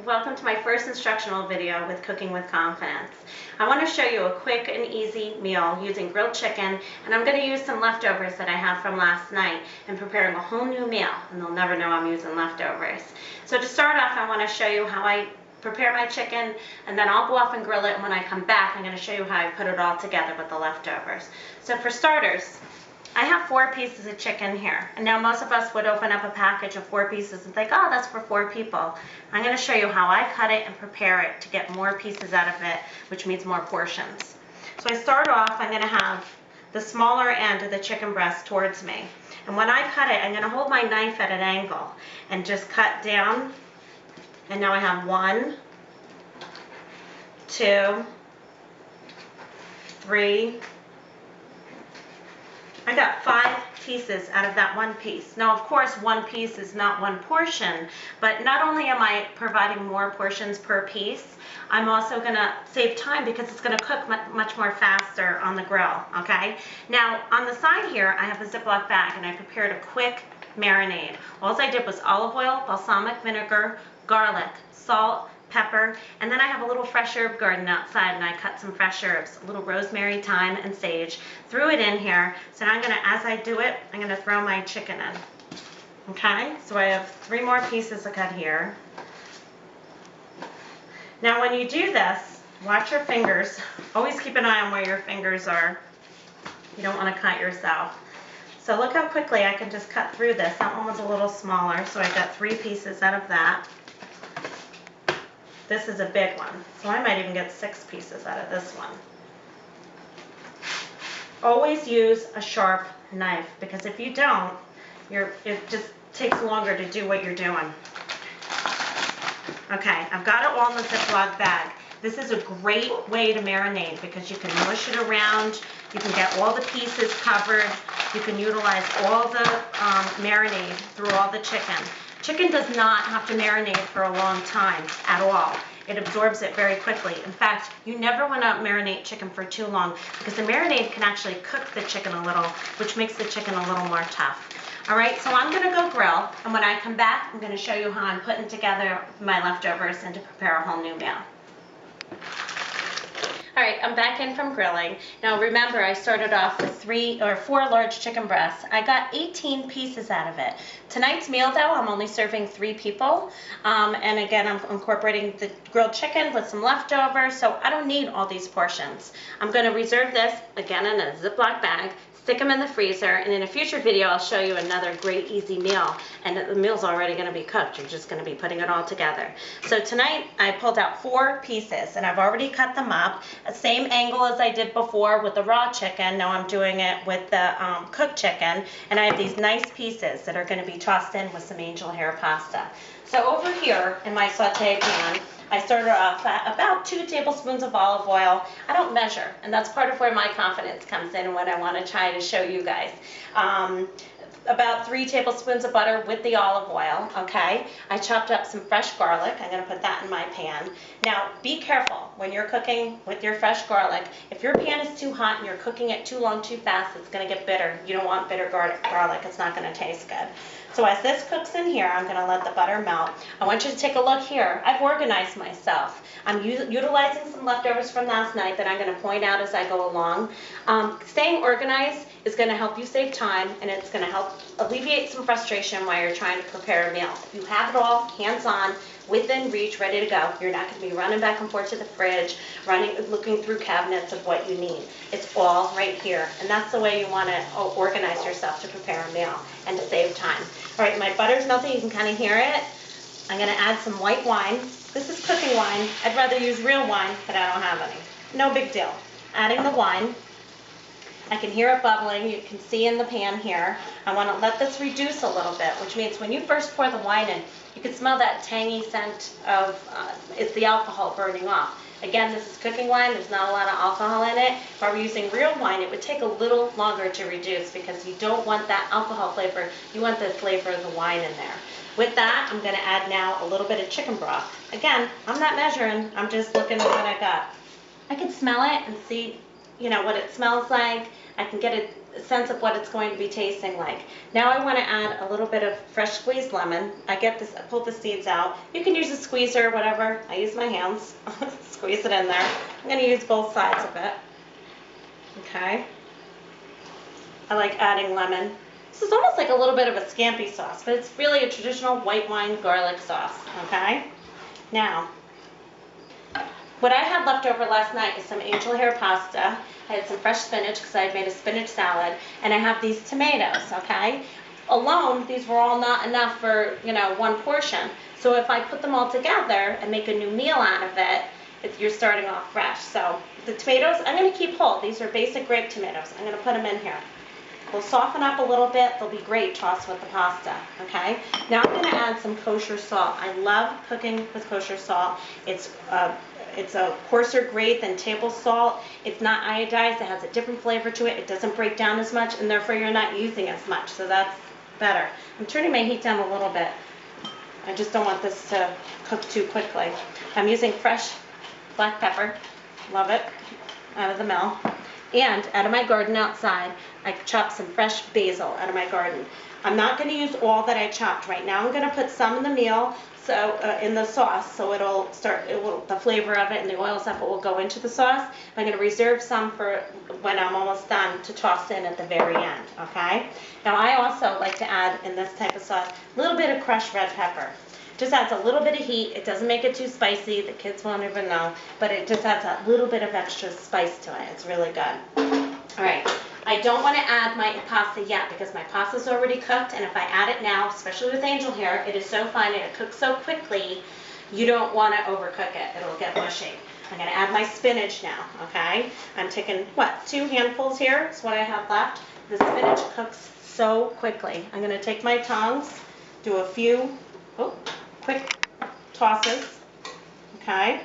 welcome to my first instructional video with Cooking with Confidence. I want to show you a quick and easy meal using grilled chicken, and I'm going to use some leftovers that I have from last night and preparing a whole new meal, and they'll never know I'm using leftovers. So to start off, I want to show you how I prepare my chicken, and then I'll go off and grill it, and when I come back I'm going to show you how I put it all together with the leftovers. So for starters, I have 4 pieces of chicken here, and now most of us would open up a package of 4 pieces and think, oh, that's for 4 people. I'm going to show you how I cut it and prepare it to get more pieces out of it, which means more portions. So I start off, I'm going to have the smaller end of the chicken breast towards me, and when I cut it, I'm going to hold my knife at an angle and just cut down, and now I have 1, 2, 3, I got 5 pieces out of that 1 piece. Now, of course, 1 piece is not 1 portion, but not only am I providing more portions per piece, I'm also going to save time because it's going to cook much more faster on the grill, okay? Now, on the side here, I have a Ziploc bag, and I prepared a quick marinade. All I did was olive oil, balsamic vinegar, garlic, salt, pepper, and then I have a little fresh herb garden outside, and I cut some fresh herbs, a little rosemary, thyme, and sage. Threw it in here. So now I'm gonna, as I do it, I'm gonna throw my chicken in. Okay, so I have 3 more pieces to cut here. Now when you do this, watch your fingers. Always keep an eye on where your fingers are. You don't wanna cut yourself. So look how quickly I can just cut through this. That one was a little smaller, so I got 3 pieces out of that. This is a big one, so I might even get 6 pieces out of this one. Always use a sharp knife, because if you don't, it just takes longer to do what you're doing. Okay, I've got it all in the Ziploc bag. This is a great way to marinate because you can mush it around, you can get all the pieces covered, you can utilize all the marinade through all the chicken. Chicken does not have to marinate for a long time at all. It absorbs it very quickly. In fact, you never want to marinate chicken for too long because the marinade can actually cook the chicken a little, which makes the chicken a little more tough. All right, so I'm going to go grill, and when I come back, I'm going to show you how I'm putting together my leftovers and to prepare a whole new meal. All right, I'm back in from grilling. Now remember, I started off with 4 large chicken breasts. I got 18 pieces out of it. Tonight's meal, though, I'm only serving 3 people. And again, I'm incorporating the grilled chicken with some leftovers, so I don't need all these portions. I'm going to reserve this, again, in a Ziploc bag, stick them in the freezer, and in a future video, I'll show you another great, easy meal. And the meal's already going to be cooked. You're just going to be putting it all together. So tonight, I pulled out 4 pieces, and I've already cut them up. Same angle as I did before with the raw chicken. Now I'm doing it with the cooked chicken, and I have these nice pieces that are going to be tossed in with some angel hair pasta. So over here in my saute pan, I started off at about 2 tablespoons of olive oil. I don't measure, and that's part of where my confidence comes in when I want to try to show you guys. About 3 tablespoons of butter with the olive oil, okay? I chopped up some fresh garlic. I'm going to put that in my pan. Now, be careful when you're cooking with your fresh garlic. If your pan is too hot and you're cooking it too long, too fast, it's going to get bitter. You don't want bitter garlic. It's not going to taste good. So as this cooks in here, I'm going to let the butter melt. I want you to take a look here. I've organized myself. I'm utilizing some leftovers from last night that I'm going to point out as I go along. Staying organized is going to help you save time, and it's going to help alleviate some frustration while you're trying to prepare a meal. If you have it all hands-on, within reach, ready to go, you're not going to be running back and forth to the fridge, looking through cabinets of what you need. It's all right here, and that's the way you want to organize yourself to prepare a meal and to save time. All right, my butter's melting. You can kind of hear it. I'm going to add some white wine. This is cooking wine. I'd rather use real wine, but I don't have any. No big deal. Adding the wine. I can hear it bubbling. You can see in the pan here. I want to let this reduce a little bit, which means when you first pour the wine in, you can smell that tangy scent of, it's the alcohol burning off. Again, this is cooking wine. There's not a lot of alcohol in it. If I were using real wine, it would take a little longer to reduce because you don't want that alcohol flavor. You want the flavor of the wine in there. With that, I'm going to add now a little bit of chicken broth. Again, I'm not measuring. I'm just looking at what I got. I can smell it and see, you know, what it smells like. I can get sense of what it's going to be tasting like. Now I want to add a little bit of fresh squeezed lemon. I pull the seeds out. You can use a squeezer or whatever. I use my hands. Squeeze it in there. I'm going to use both sides of it. Okay. I like adding lemon. This is almost like a little bit of a scampi sauce, but it's really a traditional white wine garlic sauce. Okay. Now, what I had left over last night is some angel hair pasta. I had some fresh spinach because I had made a spinach salad, and I have these tomatoes, okay? Alone, these were all not enough for, one portion. So if I put them all together and make a new meal out of it, you're starting off fresh. So the tomatoes, I'm going to keep whole. These are basic grape tomatoes. I'm going to put them in here. They'll soften up a little bit. They'll be great tossed with the pasta, okay? Now I'm going to add some kosher salt. I love cooking with kosher salt. It's a coarser grade than table salt. It's not iodized. It has a different flavor to it. It doesn't break down as much, and therefore you're not using as much, so that's better. I'm turning my heat down a little bit. I just don't want this to cook too quickly. I'm using fresh black pepper. Love it. Out of the mill. And out of my garden outside, I chopped some fresh basil out of my garden. I'm not going to use all that I chopped right now. I'm going to put some in the meal, so in the sauce, so the flavor of it and the oils of it will go into the sauce. I'm going to reserve some for when I'm almost done to toss in at the very end, okay? Now I also like to add in this type of sauce a little bit of crushed red pepper. Just adds a little bit of heat. It doesn't make it too spicy. The kids won't even know, but it just adds a little bit of extra spice to it. It's really good. All right. I don't want to add my pasta yet because my pasta's already cooked, and if I add it now, especially with angel hair, it is so fine and it cooks so quickly, you don't want to overcook it. It'll get mushy. I'm going to add my spinach now, okay? I'm taking, 2 handfuls here is what I have left. The spinach cooks so quickly. I'm going to take my tongs, do a few quick tosses, okay?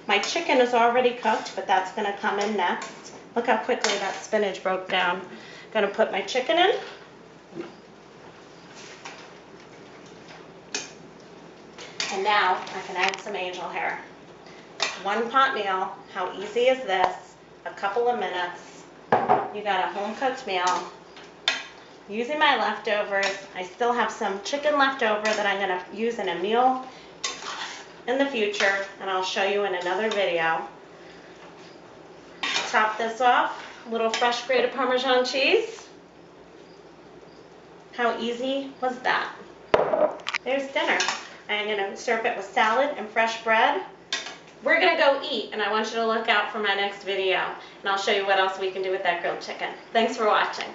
My chicken is already cooked, but that's going to come in next. Look how quickly that spinach broke down. Going to put my chicken in. And now I can add some angel hair. 1 pot meal. How easy is this? A couple of minutes. You got a home-cooked meal. Using my leftovers. I still have some chicken left over that I'm going to use in a meal in the future, and I'll show you in another video. Top this off, a little fresh grated Parmesan cheese. How easy was that? There's dinner. I'm going to serve it with salad and fresh bread. We're going to go eat, and I want you to look out for my next video, and I'll show you what else we can do with that grilled chicken. Thanks for watching.